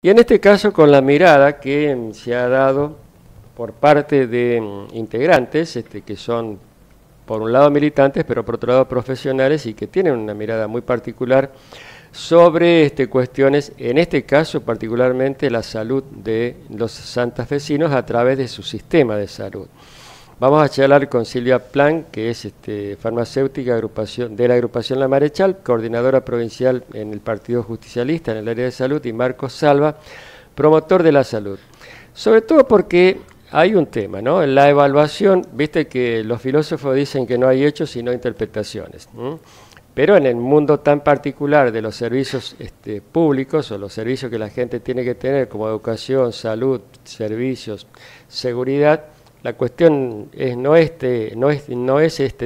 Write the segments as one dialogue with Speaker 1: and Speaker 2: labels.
Speaker 1: Y en este caso con la mirada que se ha dado por parte de integrantes que son por un lado militantes, pero por otro lado profesionales y que tienen una mirada muy particular sobre cuestiones, en este caso particularmente la salud de los santafesinos a través de su sistema de salud. Vamos a charlar con Silvia Plan, que es farmacéutica de la agrupación La Marechal, coordinadora provincial en el Partido Justicialista en el área de salud, y Marcos Salva, promotor de la salud. Sobre todo porque hay un tema, ¿no? La evaluación, viste que los filósofos dicen que no hay hechos sino interpretaciones, ¿no? Pero en el mundo tan particular de los servicios públicos o los servicios que la gente tiene que tener como educación, salud, servicios, seguridad, la cuestión no es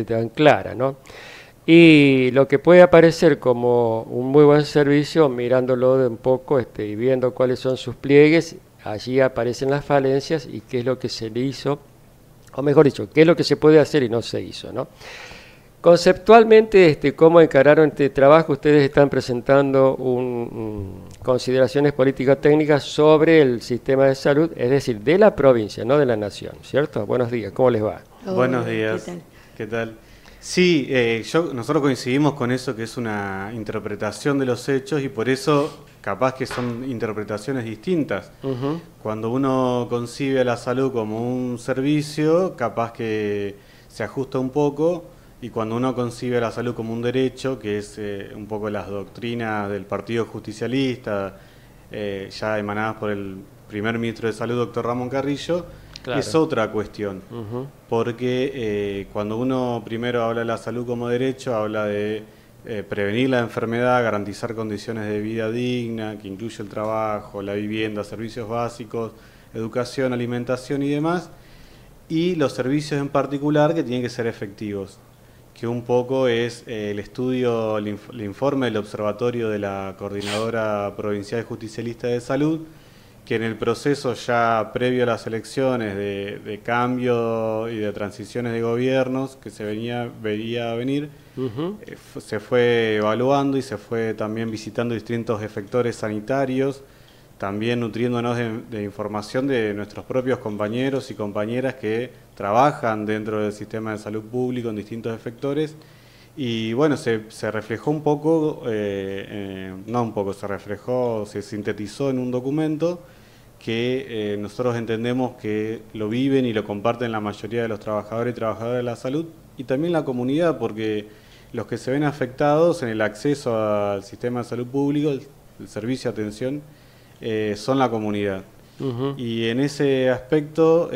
Speaker 1: tan clara, ¿no? Y lo que puede aparecer como un muy buen servicio, mirándolo de un poco y viendo cuáles son sus pliegues, allí aparecen las falencias y qué es lo que se le hizo, o mejor dicho, qué es lo que se puede hacer y no se hizo, ¿no? Conceptualmente, ¿cómo encararon este trabajo? Ustedes están presentando consideraciones político-técnicas sobre el sistema de salud, es decir, de la provincia, no de la nación, ¿cierto? Buenos días, ¿cómo les va?
Speaker 2: Buenos días, ¿qué tal? Sí, nosotros coincidimos con eso, que es una interpretación de los hechos y por eso capaz que son interpretaciones distintas. Cuando uno concibe a la salud como un servicio, capaz que se ajusta un poco. Y cuando uno concibe la salud como un derecho, que es un poco las doctrinas del Partido Justicialista, ya emanadas por el primer ministro de Salud, doctor Ramón Carrillo, claro, es otra cuestión. Porque cuando uno primero habla de la salud como derecho, habla de prevenir la enfermedad, garantizar condiciones de vida digna, que incluye el trabajo, la vivienda, servicios básicos, educación, alimentación y demás, y los servicios en particular que tienen que ser efectivos, que un poco es el estudio, el informe del Observatorio de la Coordinadora Provincial Justicialista de Salud, que en el proceso ya previo a las elecciones de cambio y de transiciones de gobiernos que se veía venir, se fue evaluando y se fue también visitando distintos efectores sanitarios, también nutriéndonos de información de nuestros propios compañeros y compañeras que trabajan dentro del sistema de salud público en distintos efectores. Y bueno, se reflejó un poco, se sintetizó en un documento que nosotros entendemos que lo viven y lo comparten la mayoría de los trabajadores y trabajadoras de la salud y también la comunidad, porque los que se ven afectados en el acceso al sistema de salud público, el servicio de atención, son la comunidad. Y en ese aspecto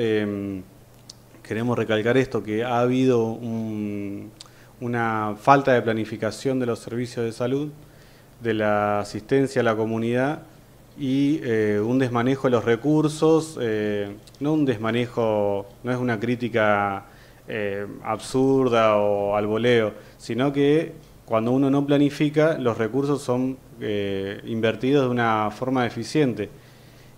Speaker 2: queremos recalcar esto, que ha habido una falta de planificación de los servicios de salud, de la asistencia a la comunidad y un desmanejo de los recursos, no un desmanejo, no es una crítica absurda o al voleo, sino que cuando uno no planifica, los recursos son invertidos de una forma eficiente.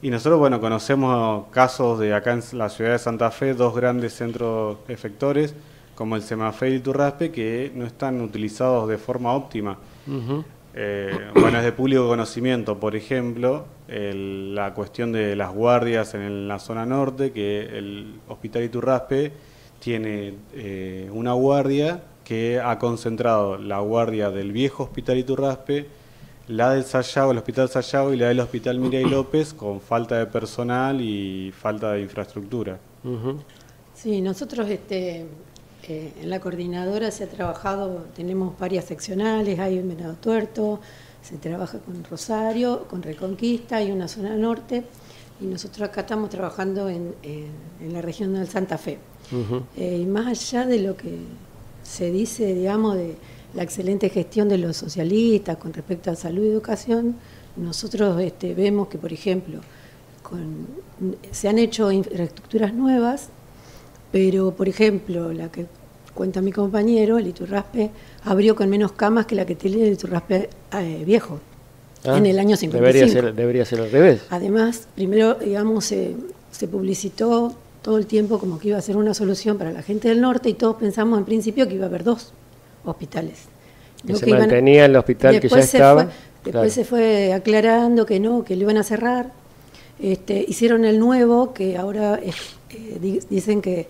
Speaker 2: Y nosotros, bueno, conocemos casos de acá en la ciudad de Santa Fe, dos grandes centros efectores, como el Semafe y el Turraspe, que no están utilizados de forma óptima. Bueno, es de público conocimiento, por ejemplo, la cuestión de las guardias en la zona norte, que el Hospital Iturraspe tiene una guardia que ha concentrado la guardia del viejo Hospital Iturraspe, la del Sayago, el Hospital Sayago y la del Hospital Miray López, con falta de personal y falta de infraestructura.
Speaker 3: Sí, nosotros en la coordinadora se ha trabajado, tenemos varias seccionales, hay en Venado Tuerto, se trabaja con Rosario, con Reconquista, hay una zona norte, y nosotros acá estamos trabajando en la región del Santa Fe. Y más allá de lo que se dice, digamos, de la excelente gestión de los socialistas con respecto a salud y educación, nosotros vemos que, por ejemplo, se han hecho infraestructuras nuevas, pero, por ejemplo, la que cuenta mi compañero, el Iturraspe, abrió con menos camas que la que tiene el Iturraspe viejo, en el año 55.
Speaker 1: Debería ser al revés.
Speaker 3: Además, primero, digamos, se publicitó todo el tiempo como que iba a ser una solución para la gente del norte y todos pensamos en principio que iba a haber dos hospitales.
Speaker 1: Que se mantenía el hospital que ya estaba.
Speaker 3: Después se fue aclarando que no, que lo iban a cerrar. Hicieron el nuevo, que ahora dicen que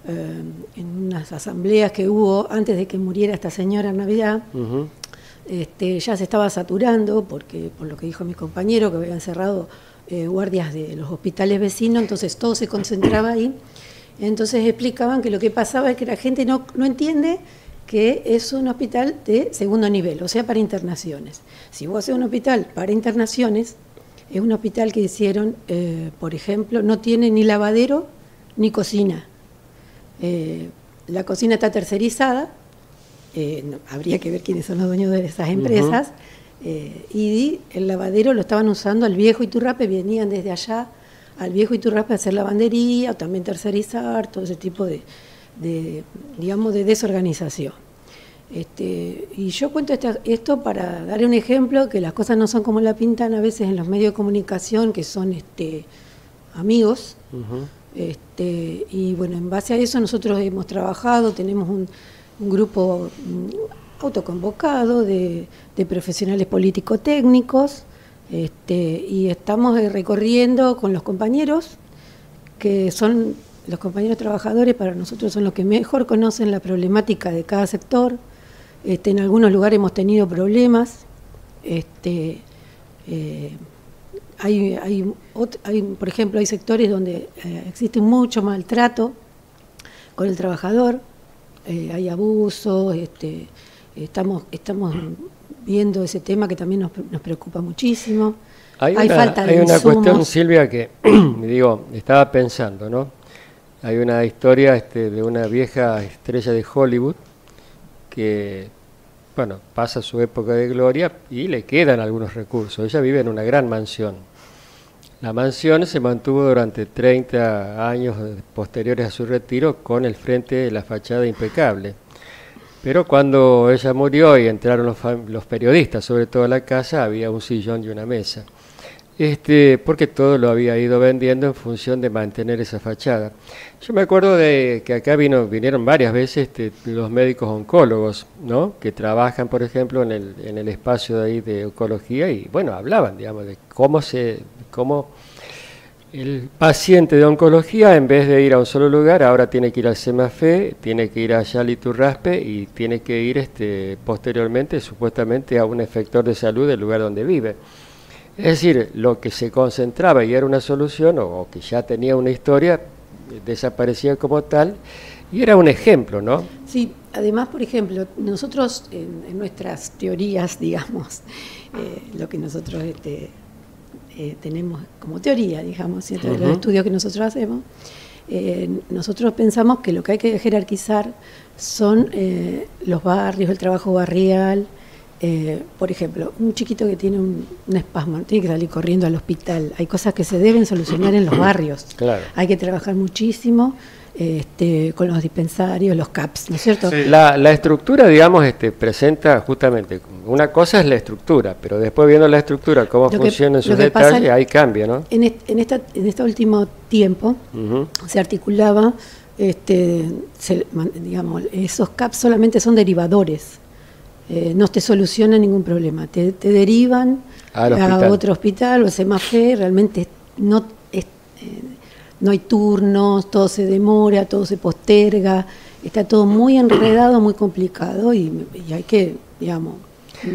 Speaker 3: en unas asambleas que hubo antes de que muriera esta señora en Navidad, ya se estaba saturando, porque por lo que dijo mi compañero, que habían cerrado guardias de los hospitales vecinos, entonces todo se concentraba ahí. Entonces explicaban que lo que pasaba es que la gente no entiende que es un hospital de segundo nivel, o sea, para internaciones. Si vos haces un hospital para internaciones, es un hospital que hicieron, por ejemplo, no tiene ni lavadero ni cocina. La cocina está tercerizada, habría que ver quiénes son los dueños de esas empresas, y el lavadero lo estaban usando al viejo Iturrapé, venían desde allá al viejo Iturrapé a hacer lavandería, o también tercerizar, todo ese tipo de desorganización. Y yo cuento esto para dar un ejemplo, que las cosas no son como la pintan a veces en los medios de comunicación, que son amigos. Y bueno, en base a eso nosotros hemos trabajado, tenemos un grupo autoconvocado de profesionales político-técnicos, y estamos recorriendo con los compañeros, que son los compañeros trabajadores, para nosotros son los que mejor conocen la problemática de cada sector. En algunos lugares hemos tenido problemas, por ejemplo, hay sectores donde existe mucho maltrato con el trabajador, hay abusos, estamos viendo ese tema que también nos preocupa muchísimo. Hay falta de insumos.
Speaker 1: Una cuestión, Silvia, que estaba pensando, ¿no? Hay una historia de una vieja estrella de Hollywood que, bueno, pasa su época de gloria y le quedan algunos recursos. Ella vive en una gran mansión. La mansión se mantuvo durante 30 años posteriores a su retiro con el frente de la fachada impecable. Pero cuando ella murió y entraron los periodistas, sobre todo a la casa, había un sillón y una mesa. Porque todo lo había ido vendiendo en función de mantener esa fachada. Yo me acuerdo de que acá vinieron varias veces los médicos oncólogos, ¿no? Que trabajan, por ejemplo, en el espacio de ahí de oncología, y bueno, hablaban, digamos, de cómo el paciente de oncología, en vez de ir a un solo lugar, ahora tiene que ir al CEMAFE, tiene que ir allá al Iturraspe y tiene que ir posteriormente, supuestamente, a un efector de salud del lugar donde vive. Es decir, lo que se concentraba y era una solución, o que ya tenía una historia, desaparecía como tal, y era un ejemplo, ¿no?
Speaker 3: Sí, además, por ejemplo, nosotros en nuestras teorías, digamos, lo que nosotros tenemos como teoría, digamos, y de los estudios que nosotros hacemos, nosotros pensamos que lo que hay que jerarquizar son los barrios, el trabajo barrial. Por ejemplo, un chiquito que tiene un espasmo tiene que salir corriendo al hospital. Hay cosas que se deben solucionar en los barrios.
Speaker 1: Claro.
Speaker 3: Hay que trabajar muchísimo con los dispensarios, los CAPS, ¿no es cierto?
Speaker 1: Sí. La estructura, digamos, presenta justamente, una cosa es la estructura, pero después viendo la estructura, cómo funciona en sus detalles, ahí cambia, ¿no?
Speaker 3: En este último tiempo se articulaba, digamos, esos CAPS solamente son derivadores. No te soluciona ningún problema, te derivan a otro hospital o CEMAFE, realmente no hay turnos, todo se demora, todo se posterga, está todo muy enredado, muy complicado y hay que, digamos,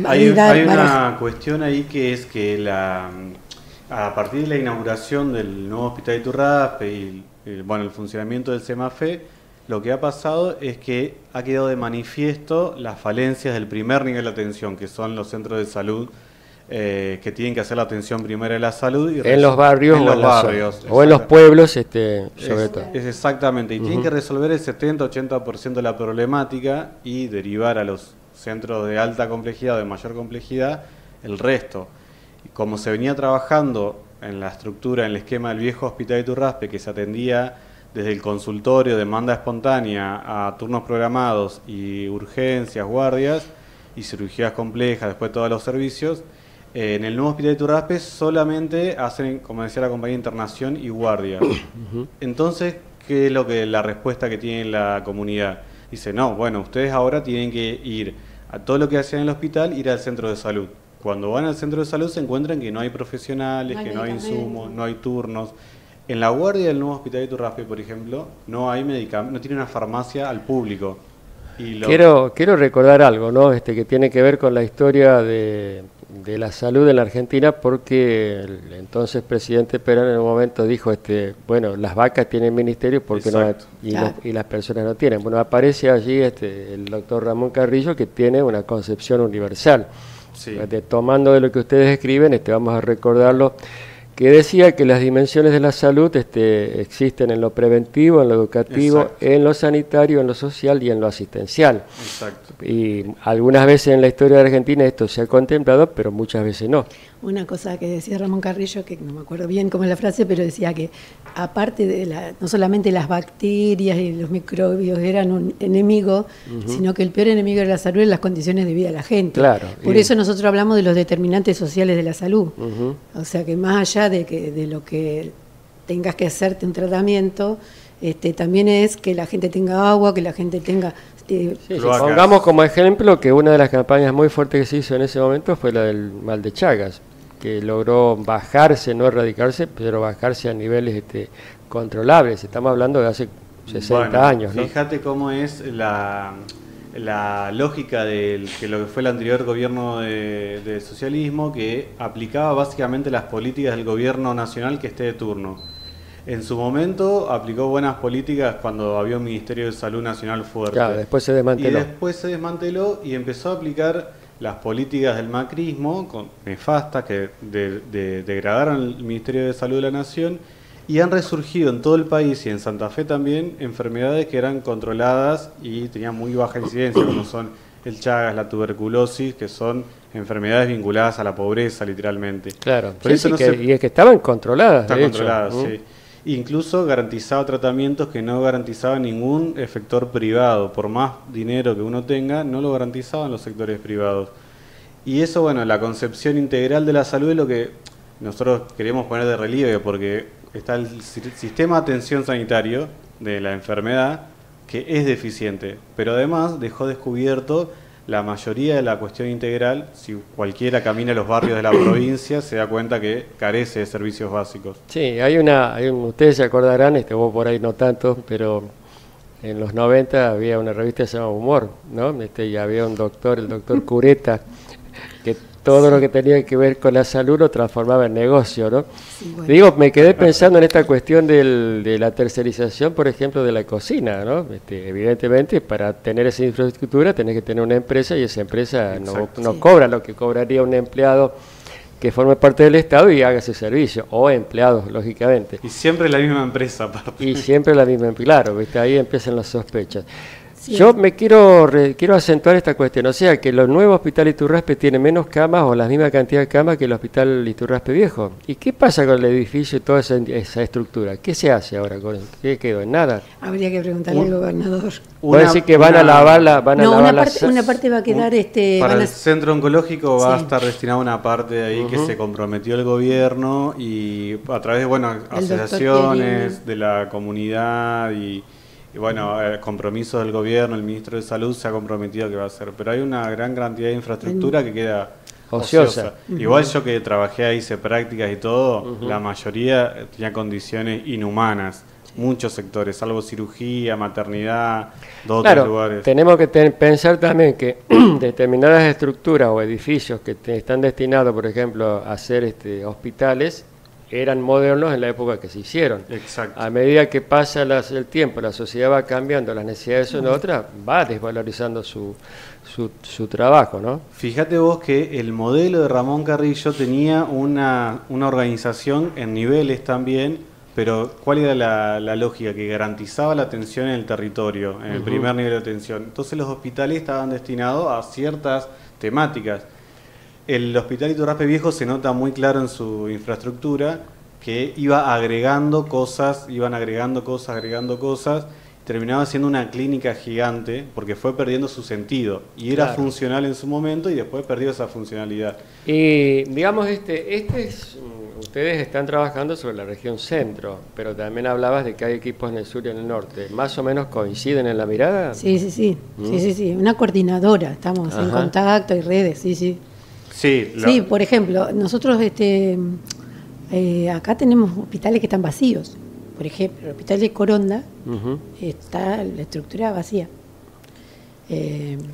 Speaker 2: hay una cuestión ahí, que es que a partir de la inauguración del nuevo hospital de Iturraspe y el funcionamiento del CEMAFE, lo que ha pasado es que ha quedado de manifiesto las falencias del primer nivel de atención, que son los centros de salud, que tienen que hacer la atención primera de la salud. Y
Speaker 1: en los barrios o en los pueblos, sobre todo.
Speaker 2: Es exactamente, y tienen que resolver el 70-80% de la problemática y derivar a los centros de alta complejidad o de mayor complejidad el resto. Y como se venía trabajando en la estructura, en el esquema del viejo hospital de Iturraspe, que se atendía desde el consultorio, demanda espontánea, a turnos programados y urgencias, guardias y cirugías complejas, después todos los servicios, en el nuevo hospital de Iturraspe solamente hacen, como decía la compañía, internación y guardia. Entonces, ¿qué es la respuesta que tiene la comunidad? Dice, no, bueno, ustedes ahora tienen que ir a todo lo que hacían en el hospital, ir al centro de salud. cuando van al centro de salud se encuentran que no hay profesionales, que no hay insumos, no hay turnos. En la guardia del nuevo hospital de Iturraspe, por ejemplo, no hay no tiene una farmacia al público. Y
Speaker 1: quiero recordar algo, ¿no? Que tiene que ver con la historia de la salud en la Argentina, porque el entonces presidente Perón en un momento dijo, bueno, las vacas tienen ministerio porque y las personas no tienen. Bueno, aparece allí el doctor Ramón Carrillo, que tiene una concepción universal. Sí. Tomando de lo que ustedes escriben, vamos a recordarlo, que decía que las dimensiones de la salud existen en lo preventivo, en lo educativo, exacto, en lo sanitario, en lo social y en lo asistencial. Exacto. Y algunas veces en la historia de Argentina esto se ha contemplado, pero muchas veces no.
Speaker 3: Una cosa que decía Ramón Carrillo, que no me acuerdo bien cómo es la frase, pero decía que aparte de no solamente las bacterias y los microbios eran un enemigo, sino que el peor enemigo de la salud es las condiciones de vida de la gente. Claro, por eso nosotros hablamos de los determinantes sociales de la salud. O sea que más allá de lo que tengas que hacerte un tratamiento, también es que la gente tenga agua, que la gente tenga...
Speaker 1: pongamos como ejemplo que una de las campañas muy fuertes que se hizo en ese momento fue la del mal de Chagas, que logró bajarse, no erradicarse, pero bajarse a niveles controlables. Estamos hablando de hace 60 años, ¿no?
Speaker 2: Fíjate cómo es la lógica de lo que fue el anterior gobierno del socialismo, que aplicaba básicamente las políticas del gobierno nacional que esté de turno. En su momento aplicó buenas políticas cuando había un Ministerio de Salud Nacional fuerte. Claro,
Speaker 1: después se desmanteló.
Speaker 2: Y después se desmanteló y empezó a aplicar las políticas del macrismo, nefastas, que degradaron el Ministerio de Salud de la Nación, y han resurgido en todo el país y en Santa Fe también enfermedades que eran controladas y tenían muy baja incidencia, como son el Chagas, la tuberculosis, que son enfermedades vinculadas a la pobreza, literalmente.
Speaker 1: Claro, por eso y es que estaban controladas.
Speaker 2: Están controladas, sí. Incluso garantizaba tratamientos que no garantizaba ningún efector privado. Por más dinero que uno tenga, no lo garantizaban los sectores privados. Y eso, bueno, la concepción integral de la salud es lo que nosotros queremos poner de relieve, porque está el sistema de atención sanitario de la enfermedad, que es deficiente, pero además dejó descubierto la mayoría de la cuestión integral. Si cualquiera camina a los barrios de la provincia, se da cuenta que carece de servicios básicos.
Speaker 1: Sí, ustedes se acordarán, vos por ahí no tanto, pero en los 90 había una revista que se llamaba Humor, ¿no? Y había un doctor, el doctor Cureta, que todo lo que tenía que ver con la salud lo transformaba en negocio, ¿no? Sí, bueno. Digo, me quedé pensando en esta cuestión de la tercerización, por ejemplo, de la cocina, ¿no? Evidentemente, para tener esa infraestructura tenés que tener una empresa, y esa empresa no cobra lo que cobraría un empleado que forme parte del Estado y haga ese servicio, o empleados, lógicamente.
Speaker 2: Y siempre la misma empresa, aparte.
Speaker 1: Y siempre la misma, claro, ahí empiezan las sospechas. Sí. Yo me quiero acentuar esta cuestión, o sea que el nuevo hospital Iturraspe tiene menos camas o la misma cantidad de camas que el hospital Iturraspe viejo. ¿Y qué pasa con el edificio y toda esa estructura? ¿Qué se hace ahora con eso? ¿Qué quedó? ¿En nada?
Speaker 3: Habría que preguntarle al gobernador.
Speaker 1: ¿Voy a decir que van a lavarla?
Speaker 3: Una parte va a quedar...
Speaker 2: para el centro oncológico va a estar destinada una parte de ahí que se comprometió el gobierno, y a través de asociaciones de la comunidad y compromisos del gobierno, el ministro de Salud se ha comprometido que va a hacer, pero hay una gran cantidad de infraestructura que queda ociosa. Igual yo que trabajé ahí, hice prácticas y todo, la mayoría tenía condiciones inhumanas, muchos sectores, salvo cirugía, maternidad, dos o tres lugares.
Speaker 1: Tenemos que pensar también que determinadas estructuras o edificios que están destinados, por ejemplo, a ser hospitales, eran modernos en la época que se hicieron.
Speaker 2: Exacto.
Speaker 1: A medida que pasa el tiempo, la sociedad va cambiando, las necesidades son otras, va desvalorizando su trabajo, ¿no?
Speaker 2: Fíjate vos que el modelo de Ramón Carrillo tenía una organización en niveles también, pero ¿cuál era la lógica? Que garantizaba la atención en el territorio, en el primer nivel de atención. Entonces los hospitales estaban destinados a ciertas temáticas. El hospital Iturraspe Viejo se nota muy claro en su infraestructura que iban agregando cosas, terminaba siendo una clínica gigante porque fue perdiendo su sentido y era funcional en su momento y después perdió esa funcionalidad.
Speaker 1: Y digamos, ustedes están trabajando sobre la región centro, pero también hablabas de que hay equipos en el sur y en el norte. ¿Más o menos coinciden en la mirada?
Speaker 3: Sí. Una coordinadora, estamos en contacto, hay redes, sí.
Speaker 2: Sí,
Speaker 3: Sí, por ejemplo, nosotros acá tenemos hospitales que están vacíos. Por ejemplo, el hospital de Coronda está la estructura vacía.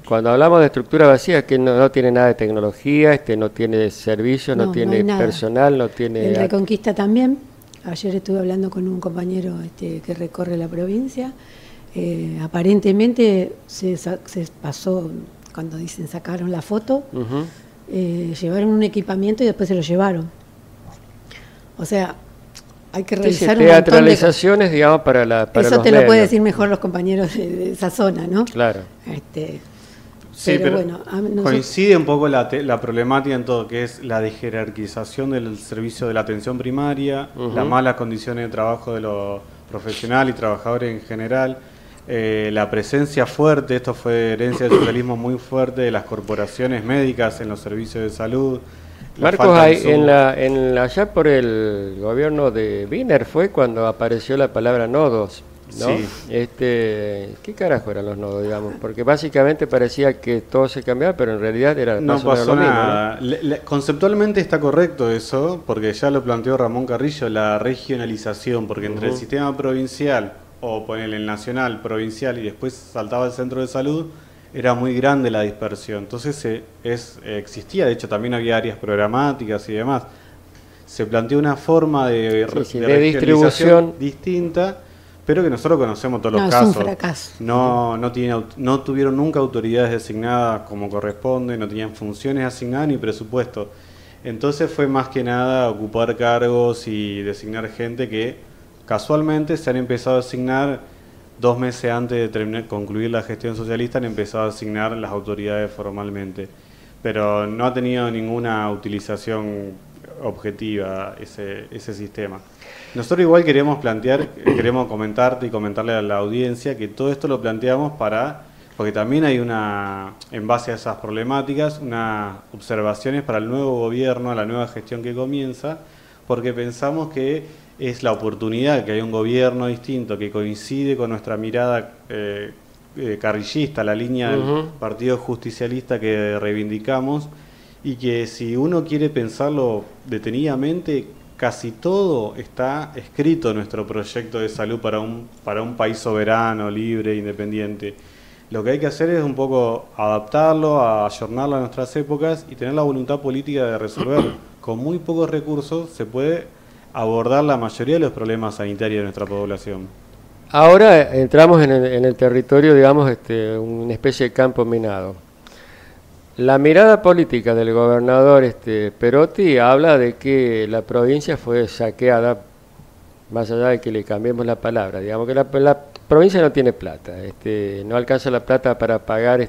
Speaker 1: Cuando hablamos de estructura vacía, que no tiene nada de tecnología, no tiene servicios, no tiene
Speaker 3: hay
Speaker 1: personal, no tiene...
Speaker 3: El Reconquista también. Ayer estuve hablando con un compañero que recorre la provincia. Aparentemente se pasó, cuando dicen sacaron la foto, llevaron un equipamiento y después se lo llevaron. O sea, hay que revisar un montón de
Speaker 1: teatralizaciones, digamos, para
Speaker 3: eso
Speaker 1: los
Speaker 3: te
Speaker 1: medios.
Speaker 3: lo pueden decir mejor los compañeros de esa zona, ¿no?
Speaker 1: Claro.
Speaker 2: Sí, pero
Speaker 3: bueno,
Speaker 2: coincide un poco la problemática en todo, que es la desjerarquización del servicio de la atención primaria, las malas condiciones de trabajo de los profesionales y trabajadores en general, la presencia fuerte, esto fue herencia del socialismo muy fuerte, de las corporaciones médicas en los servicios de salud.
Speaker 1: Marcos, allá por el gobierno de Wiener fue cuando apareció la palabra nodos, ¿no?
Speaker 2: Sí.
Speaker 1: ¿Qué carajo eran los nodos, digamos? Porque básicamente parecía que todo se cambiaba, pero en realidad era
Speaker 2: no
Speaker 1: más o menos
Speaker 2: pasó
Speaker 1: lo mismo,
Speaker 2: nada. ¿No? Conceptualmente está correcto eso, porque ya lo planteó Ramón Carrillo, la regionalización, porque entre el sistema provincial o ponerle el nacional, provincial y después saltaba el centro de salud, era muy grande la dispersión. Entonces existía, de hecho también había áreas programáticas y demás. Se planteó una forma de
Speaker 1: distribución
Speaker 2: distinta, pero que nosotros conocemos todos los
Speaker 3: es
Speaker 2: casos.
Speaker 3: un fracaso.
Speaker 2: No tuvieron nunca autoridades designadas como corresponde, no tenían funciones asignadas ni presupuesto. Entonces fue más que nada ocupar cargos y designar gente que casualmente se han empezado a asignar 2 meses antes de concluir la gestión socialista, han empezado a asignar las autoridades formalmente. Pero no ha tenido ninguna utilización objetiva ese sistema. Nosotros igual queremos comentarte y comentarle a la audiencia que todo esto lo planteamos porque también hay en base a esas problemáticas, unas observaciones para el nuevo gobierno, la nueva gestión que comienza, porque pensamos que es la oportunidad que hay un gobierno distinto que coincide con nuestra mirada carrillista, la línea del Partido Justicialista que reivindicamos, y que si uno quiere pensarlo detenidamente, casi todo está escrito en nuestro proyecto de salud para un país soberano, libre, independiente. Lo que hay que hacer es un poco adaptarlo, ayornarlo a nuestras épocas y tener la voluntad política de resolver. Con muy pocos recursos se puede abordar la mayoría de los problemas sanitarios de nuestra población.
Speaker 1: Ahora entramos en el territorio, digamos, una especie de campo minado. La mirada política del gobernador Perotti habla de que la provincia fue saqueada, más allá de que le cambiemos la palabra, digamos que la provincia no tiene plata, no alcanza la plata para pagar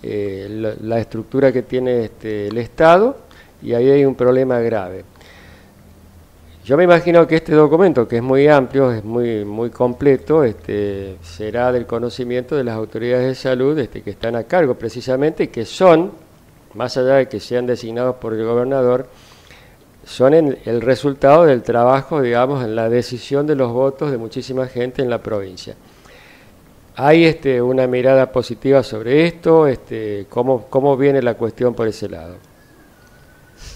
Speaker 1: la estructura que tiene el Estado, y ahí hay un problema grave. Yo me imagino que este documento, que es muy amplio, es muy completo, será del conocimiento de las autoridades de salud que están a cargo precisamente, que son, más allá de que sean designados por el gobernador, son el resultado del trabajo, digamos, en la decisión de los votos de muchísima gente en la provincia. ¿Hay una mirada positiva sobre esto? ¿Cómo viene la cuestión por ese lado?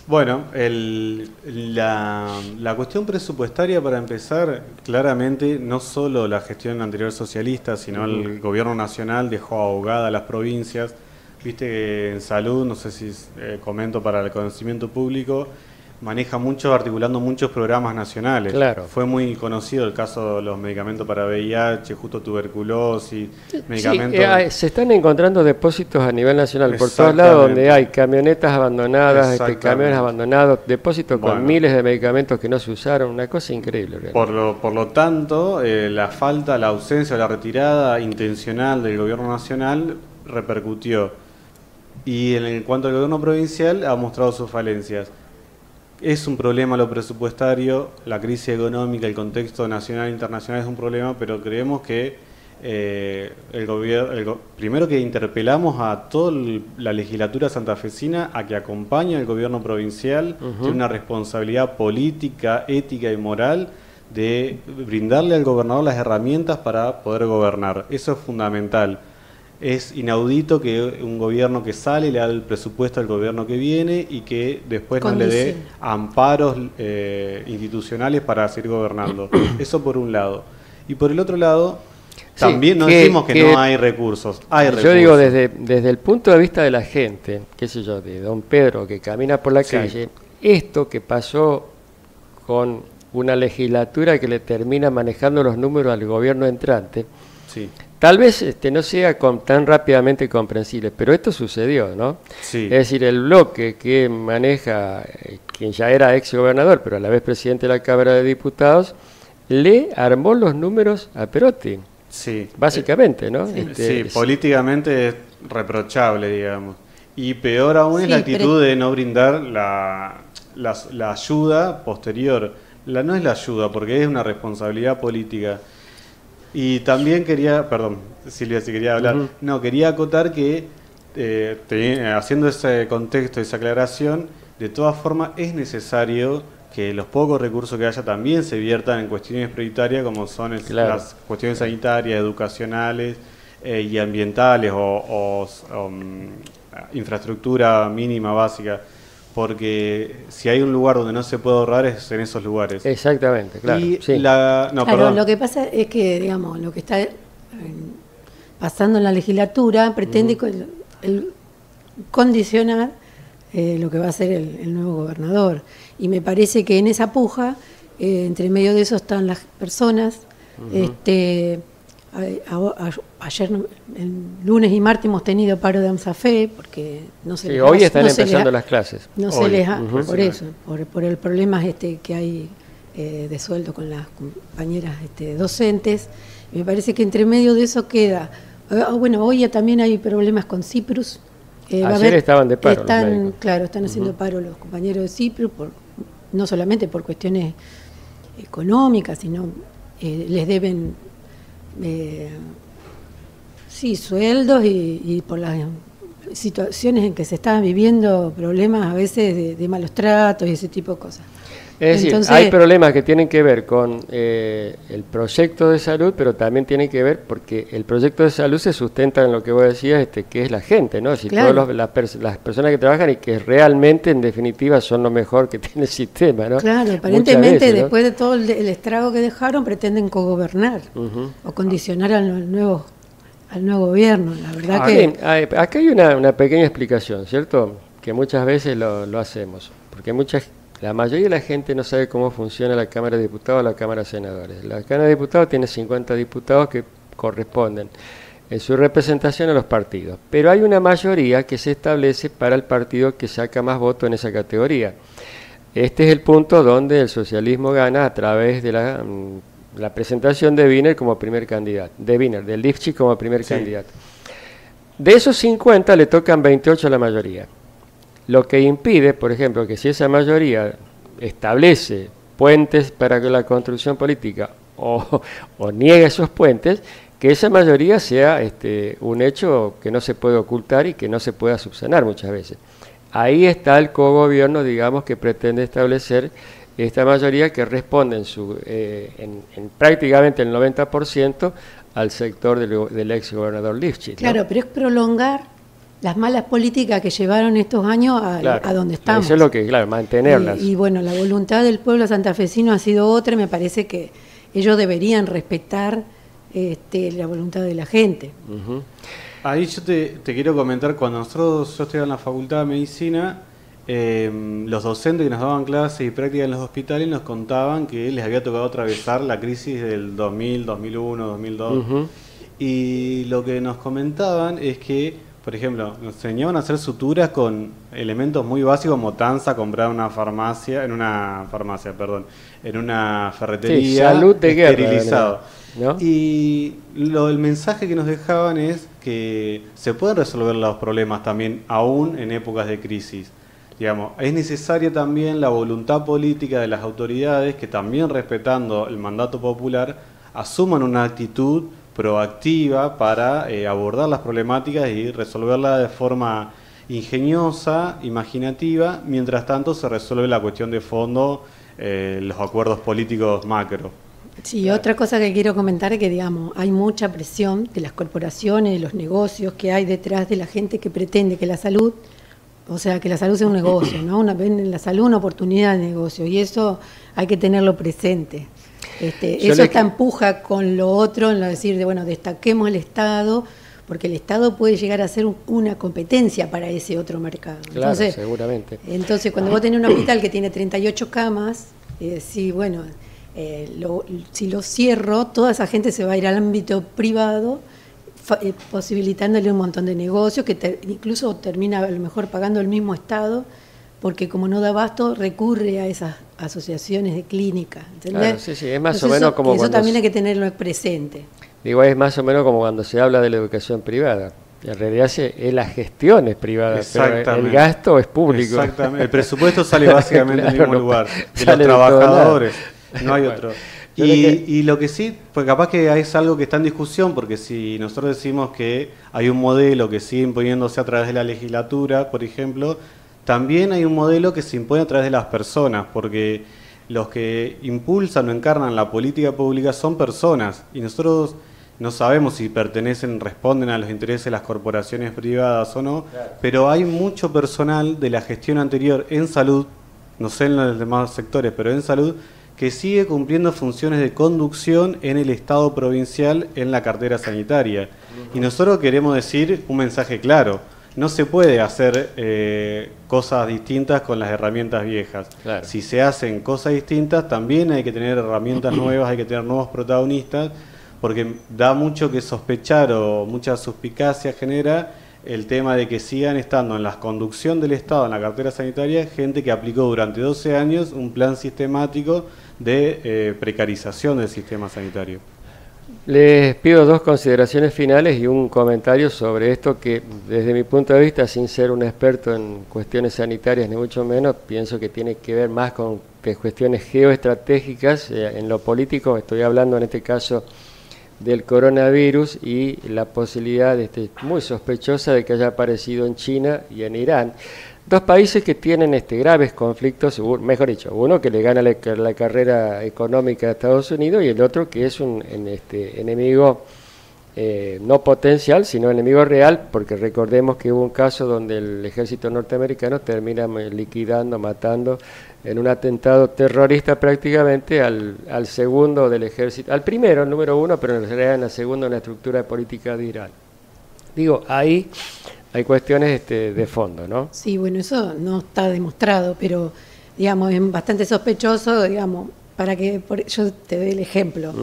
Speaker 2: Bueno, la cuestión presupuestaria, para empezar, claramente no solo la gestión anterior socialista, sino el gobierno nacional dejó ahogada a las provincias. Viste que en salud, no sé si comento para el conocimiento público, maneja mucho, articulando muchos programas nacionales.
Speaker 1: Claro.
Speaker 2: Fue muy conocido el caso de los medicamentos para VIH, justo tuberculosis, medicamentos...
Speaker 1: Sí, se están encontrando depósitos a nivel nacional por todos lados, donde hay camionetas abandonadas, camiones abandonados, depósitos con miles de medicamentos que no se usaron, una cosa increíble.
Speaker 2: Por lo tanto, la ausencia o la retirada intencional del gobierno nacional repercutió. Y en cuanto al gobierno provincial, ha mostrado sus falencias. Es un problema lo presupuestario, la crisis económica, el contexto nacional e internacional es un problema, pero creemos que primero que interpelamos a toda la legislatura santafesina a que acompañe al gobierno provincial, tiene una responsabilidad política, ética y moral de brindarle al gobernador las herramientas para poder gobernar. Eso es fundamental. es inaudito que un gobierno que sale le da el presupuesto al gobierno que viene y que después no le dé amparos institucionales para seguir gobernando. Eso por un lado. Y por el otro lado, también no decimos que no hay recursos. Hay recursos.
Speaker 1: Yo digo, desde el punto de vista de la gente, qué sé yo, de don Pedro que camina por la calle, esto que pasó con una legislatura que le termina manejando los números al gobierno entrante, tal vez no sea tan rápidamente comprensible, pero esto sucedió, ¿no? Sí. Es decir, el bloque que maneja, quien ya era ex gobernador, pero a la vez presidente de la Cámara de Diputados, le armó los números a Perotti.
Speaker 2: Sí.
Speaker 1: Básicamente, ¿no?
Speaker 2: Sí, políticamente es reprochable, digamos. Y peor aún es la actitud de no brindar la ayuda posterior. No es la ayuda, porque es una responsabilidad política. Y también quería, perdón, Silvia, si quería hablar, no, quería acotar que, haciendo ese contexto, esa aclaración, de todas formas es necesario que los pocos recursos que haya también se viertan en cuestiones prioritarias como son las cuestiones sanitarias, educacionales y ambientales o infraestructura mínima básica, porque si hay un lugar donde no se puede ahorrar es en esos lugares.
Speaker 1: Exactamente, claro.
Speaker 3: Y lo que pasa es que, digamos, lo que está pasando en la legislatura pretende condicionar lo que va a ser el nuevo gobernador. Y me parece que en esa puja, entre medio de eso están las personas. Ayer, el lunes y martes hemos tenido paro de AMSAFE porque no se les
Speaker 1: hoy están empezando las clases.
Speaker 3: No se les por eso, por el problema que hay de sueldo con las compañeras docentes. Y me parece que entre medio de eso queda. Bueno, hoy también hay problemas con Ciprus.
Speaker 1: Ayer estaban de paro.
Speaker 3: Están haciendo paro los compañeros de Ciprus, no solamente por cuestiones económicas, sino les deben sueldos y por las situaciones en que se están viviendo problemas a veces de malos tratos y ese tipo de cosas.
Speaker 1: Es decir, hay problemas que tienen que ver con el proyecto de salud, pero también tienen que ver porque el proyecto de salud se sustenta en lo que vos decías, que es la gente, ¿no? Es decir, las personas que trabajan y que realmente, en definitiva, son lo mejor que tiene el sistema, ¿no?
Speaker 3: Claro, aparentemente, ¿no? Después de todo el estrago que dejaron, pretenden cogobernar o condicionar al nuevo gobierno. La verdad
Speaker 1: acá hay una pequeña explicación, ¿cierto? Que muchas veces lo hacemos, porque la mayoría de la gente no sabe cómo funciona la Cámara de Diputados o la Cámara de Senadores. La Cámara de Diputados tiene 50 diputados que corresponden en su representación a los partidos, pero hay una mayoría que se establece para el partido que saca más votos en esa categoría. Este es el punto donde el socialismo gana a través de la presentación de Wiener como primer candidato, de Lifchitz como primer candidato. De esos 50 le tocan 28 a la mayoría. Lo que impide, por ejemplo, que si esa mayoría establece puentes para la construcción política o niega esos puentes, que esa mayoría sea un hecho que no se puede ocultar y que no se pueda subsanar muchas veces. Ahí está el cogobierno, digamos, que pretende establecer esta mayoría que responde en prácticamente el 90% al sector del ex gobernador Lifchitz, ¿no?
Speaker 3: Claro, pero es prolongar las malas políticas que llevaron estos años a donde estamos.
Speaker 1: Eso es lo que, mantenerlas.
Speaker 3: Y bueno, la voluntad del pueblo santafesino ha sido otra, y me parece que ellos deberían respetar la voluntad de la gente.
Speaker 2: Ahí yo te quiero comentar, cuando yo estudiaba en la Facultad de Medicina, los docentes que nos daban clases y prácticas en los hospitales nos contaban que les había tocado atravesar la crisis del 2000, 2001, 2002. Y lo que nos comentaban es que, por ejemplo, nos enseñaban a hacer suturas con elementos muy básicos como tanza comprada en una ferretería,
Speaker 1: salud de guerra,
Speaker 2: esterilizado.
Speaker 1: ¿No?
Speaker 2: Y el mensaje que nos dejaban es que se pueden resolver los problemas también, aún en épocas de crisis. Digamos, es necesaria también la voluntad política de las autoridades que también, respetando el mandato popular, asuman una actitud proactiva para abordar las problemáticas y resolverlas de forma ingeniosa, imaginativa, mientras tanto se resuelve la cuestión de fondo, los acuerdos políticos macro.
Speaker 3: Sí, claro. Otra cosa que quiero comentar es que, digamos, hay mucha presión de las corporaciones, de los negocios que hay detrás de la gente que pretende que la salud, o sea, que la salud sea un negocio, ¿no? Ven en la salud una oportunidad de negocio, y eso hay que tenerlo presente. Eso empuja con lo otro, en lo de decir, bueno, destaquemos el Estado, porque el Estado puede llegar a ser una competencia para ese otro mercado.
Speaker 1: Claro,
Speaker 3: entonces,
Speaker 1: seguramente.
Speaker 3: Entonces, cuando vos tenés un hospital que tiene 38 camas, sí, bueno, si lo cierro, toda esa gente se va a ir al ámbito privado, posibilitándole un montón de negocios, que incluso termina a lo mejor pagando el mismo Estado, porque como no da abasto, recurre a esas asociaciones de clínicas. ¿Entendés?
Speaker 1: Claro, sí, es más o menos como
Speaker 3: eso también hay que tenerlo presente.
Speaker 1: Digo, es más o menos como cuando se habla de la educación privada. En realidad es la gestión es privada, pero el gasto es público.
Speaker 2: Exactamente. El presupuesto sale básicamente del mismo lugar, de los trabajadores, no hay otro. Y lo que sí, pues capaz que es algo que está en discusión, porque si nosotros decimos que hay un modelo que sigue imponiéndose a través de la legislatura, por ejemplo, también hay un modelo que se impone a través de las personas, porque los que impulsan o encarnan la política pública son personas, y nosotros no sabemos si responden a los intereses de las corporaciones privadas o no, claro. Pero hay mucho personal de la gestión anterior en salud, no sé en los demás sectores, pero en salud, que sigue cumpliendo funciones de conducción en el Estado provincial en la cartera sanitaria. Y nosotros queremos decir un mensaje claro: no se puede hacer cosas distintas con las herramientas viejas. Claro. Si se hacen cosas distintas, también hay que tener herramientas nuevas, hay que tener nuevos protagonistas, porque da mucho que sospechar o mucha suspicacia genera el tema de que sigan estando en la conducción del Estado, en la cartera sanitaria, gente que aplicó durante 12 años un plan sistemático de precarización del sistema sanitario.
Speaker 1: Les pido dos consideraciones finales y un comentario sobre esto que, desde mi punto de vista, sin ser un experto en cuestiones sanitarias ni mucho menos, pienso que tiene que ver más con cuestiones geoestratégicas. En lo político estoy hablando en este caso del coronavirus y la posibilidad muy sospechosa de que haya aparecido en China y en Irán. Dos países que tienen graves conflictos, mejor dicho, uno que le gana la carrera económica a Estados Unidos y el otro que es un enemigo no potencial, sino enemigo real, porque recordemos que hubo un caso donde el ejército norteamericano termina liquidando, matando en un atentado terrorista prácticamente al segundo del ejército, al primero, el número uno, pero en realidad en la segunda una estructura política de Irán. Digo, ahí hay cuestiones de fondo, ¿no?
Speaker 3: Sí, bueno, eso no está demostrado, pero digamos es bastante sospechoso, digamos, yo te doy el ejemplo.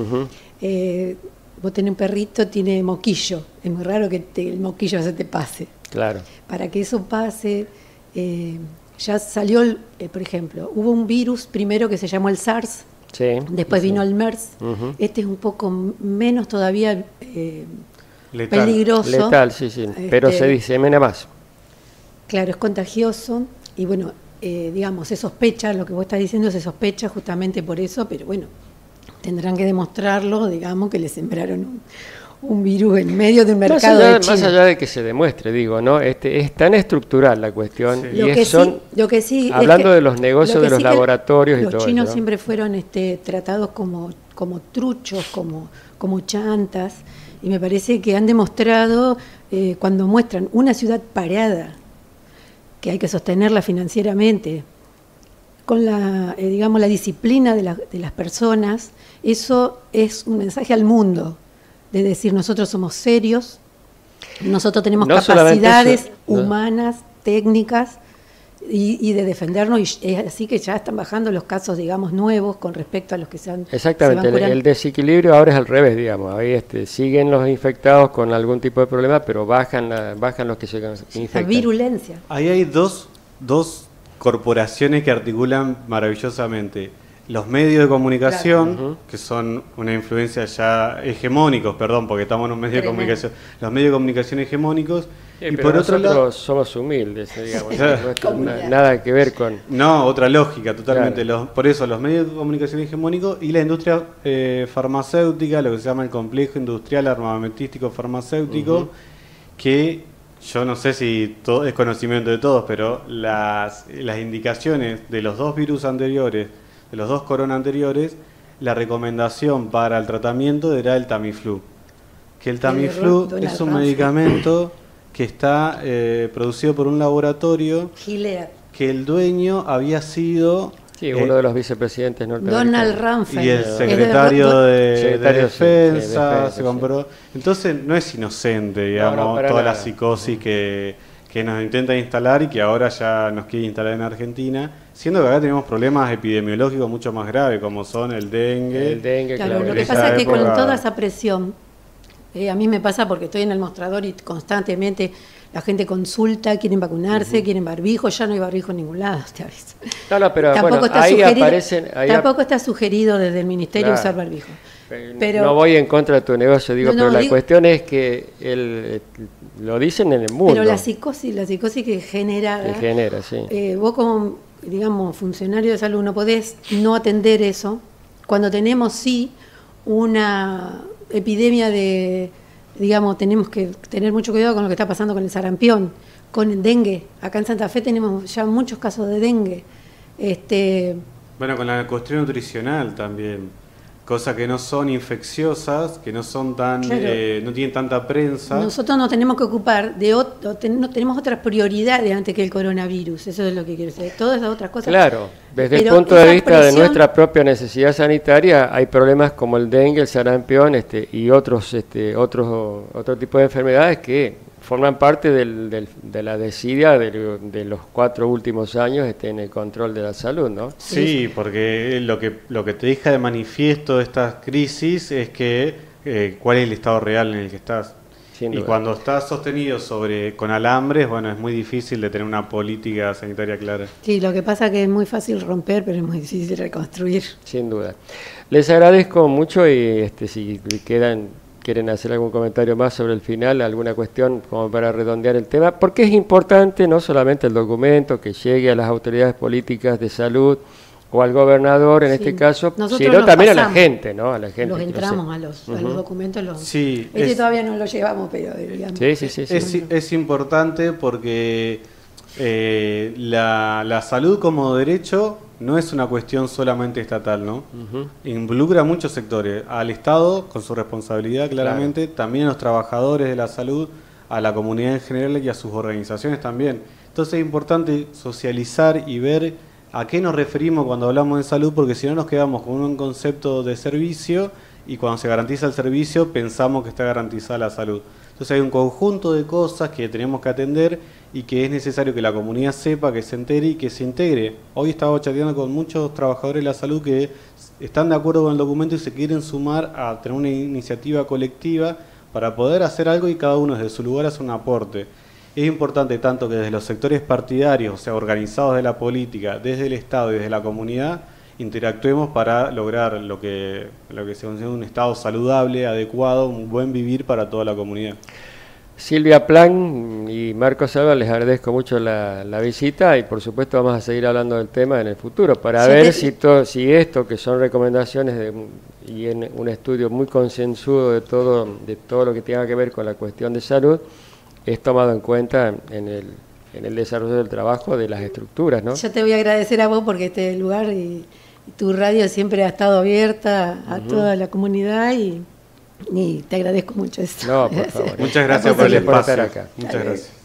Speaker 3: Vos tenés un perrito, tiene moquillo, es muy raro que el moquillo se te pase. Claro. Para que eso pase, ya salió, por ejemplo, hubo un virus primero que se llamó el SARS, sí, después vino el MERS, este es un poco menos todavía peligroso.
Speaker 1: Letal, sí, pero se disemina más.
Speaker 3: Claro, es contagioso y bueno, digamos, se sospecha, lo que vos estás diciendo se sospecha justamente por eso, pero bueno, tendrán que demostrarlo, digamos, que le sembraron un virus en medio de un mercado de China.
Speaker 1: Más allá de que se demuestre, digo, ¿no? Es tan estructural la cuestión, sí.
Speaker 3: Lo que sí
Speaker 1: hablando de los negocios de los laboratorios y todo eso.
Speaker 3: Los chinos siempre fueron tratados como truchos, como chantas, y me parece que han demostrado, cuando muestran una ciudad parada, que hay que sostenerla financieramente, con la disciplina de las personas, eso es un mensaje al mundo, de decir nosotros somos serios, nosotros tenemos capacidades humanas, técnicas, y de defendernos, y es así que ya están bajando los casos, digamos, nuevos con respecto a los que se han...
Speaker 1: Exactamente, el desequilibrio ahora es al revés, digamos, ahí siguen los infectados con algún tipo de problema, pero bajan los que se infectan.
Speaker 3: La virulencia.
Speaker 2: Ahí hay dos corporaciones que articulan maravillosamente. Los medios de comunicación, claro, que son una influencia ya hegemónicos, porque estamos en un medio de comunicación, los medios de comunicación hegemónicos,
Speaker 1: y por otro lado somos humildes, digamos, nada que ver con...
Speaker 2: No, otra lógica, totalmente. Claro. Por eso los medios de comunicación hegemónicos y la industria farmacéutica, lo que se llama el complejo industrial armamentístico farmacéutico, que yo no sé si todo es conocimiento de todos, pero las indicaciones de los dos virus anteriores, de los dos corona anteriores, la recomendación para el tratamiento era el Tamiflu. Que el Tamiflu es un medicamento que está producido por un laboratorio
Speaker 3: Gilead,
Speaker 2: que el dueño había sido...
Speaker 1: Sí, uno de los vicepresidentes norteamericanos.
Speaker 3: Donald Rumsfeld.
Speaker 2: Y el secretario de Defensa
Speaker 1: sí,
Speaker 2: se compró. Entonces no es inocente, digamos, toda la psicosis que nos intenta instalar y que ahora ya nos quiere instalar en Argentina, siendo que acá tenemos problemas epidemiológicos mucho más graves, como son el dengue.
Speaker 1: El dengue,
Speaker 3: claro. Lo que pasa es que con toda esa presión, a mí me pasa porque estoy en el mostrador y constantemente la gente consulta, quieren vacunarse, quieren barbijo, ya no hay barbijo en ningún lado, te aviso.
Speaker 1: No, pero
Speaker 3: tampoco
Speaker 1: bueno,
Speaker 3: está
Speaker 1: ahí
Speaker 3: sugerido,
Speaker 1: aparecen...
Speaker 3: tampoco está sugerido desde el Ministerio usar barbijo.
Speaker 1: Pero, no voy en contra de tu negocio, pero la cuestión es que lo dicen en el mundo.
Speaker 3: Pero la psicosis que genera...
Speaker 1: Que genera, sí.
Speaker 3: Vos como, digamos, funcionario de salud no podés no atender eso cuando tenemos, sí, una epidemia de... Digamos, tenemos que tener mucho cuidado con lo que está pasando con el sarampión, con el dengue. Acá en Santa Fe tenemos ya muchos casos de dengue.
Speaker 2: Bueno, con la cuestión nutricional también. Cosas que no son infecciosas, que no son tan, claro, no tienen tanta prensa.
Speaker 3: Nosotros nos tenemos que ocupar de tenemos otras prioridades antes que el coronavirus, eso es lo que quiero decir. Todas esas otras cosas.
Speaker 1: Claro, desde el punto de vista de nuestra propia necesidad sanitaria, hay problemas como el dengue, el sarampión y otro tipo de enfermedades que forman parte de la desidia de los 4 últimos años en el control de la salud, ¿no?
Speaker 2: Sí, porque lo que te deja de manifiesto estas crisis es que cuál es el estado real en el que estás. Y cuando estás sostenido con alambres, bueno, es muy difícil de tener una política sanitaria clara.
Speaker 3: Sí, lo que pasa es que es muy fácil romper, pero es muy difícil reconstruir.
Speaker 1: Sin duda. Les agradezco mucho y si quieren hacer algún comentario más sobre el final, alguna cuestión como para redondear el tema, porque es importante no solamente el documento que llegue a las autoridades políticas de salud o al gobernador en este caso, sino también a la gente, ¿no? A la gente.
Speaker 3: Los entramos a los documentos,
Speaker 2: sí,
Speaker 3: todavía no lo llevamos, pero digamos.
Speaker 2: Sí. Es importante porque la salud como derecho no es una cuestión solamente estatal, ¿no? Involucra a muchos sectores, al Estado con su responsabilidad claramente, también a los trabajadores de la salud, a la comunidad en general y a sus organizaciones también. Entonces es importante socializar y ver a qué nos referimos cuando hablamos de salud, porque si no nos quedamos con un concepto de servicio y cuando se garantiza el servicio pensamos que está garantizada la salud. Entonces hay un conjunto de cosas que tenemos que atender y que es necesario que la comunidad sepa, que se entere y que se integre. Hoy estaba chateando con muchos trabajadores de la salud que están de acuerdo con el documento y se quieren sumar a tener una iniciativa colectiva para poder hacer algo y cada uno desde su lugar hace un aporte. Es importante tanto que desde los sectores partidarios, o sea, organizados de la política, desde el Estado y desde la comunidad, interactuemos para lograr lo que se considera un estado saludable, adecuado, un buen vivir para toda la comunidad.
Speaker 1: Silvia Plan y Marcos Alba, les agradezco mucho la visita y por supuesto vamos a seguir hablando del tema en el futuro para ver si esto, que son recomendaciones y en un estudio muy concienzudo de todo lo que tenga que ver con la cuestión de salud, es tomado en cuenta en el desarrollo del trabajo de las estructuras, ¿no?
Speaker 3: Yo te voy a agradecer a vos porque este lugar y tu radio siempre ha estado abierta a toda la comunidad y te agradezco mucho esto.
Speaker 1: No, por favor.
Speaker 2: Muchas gracias por el espacio. Muchas gracias.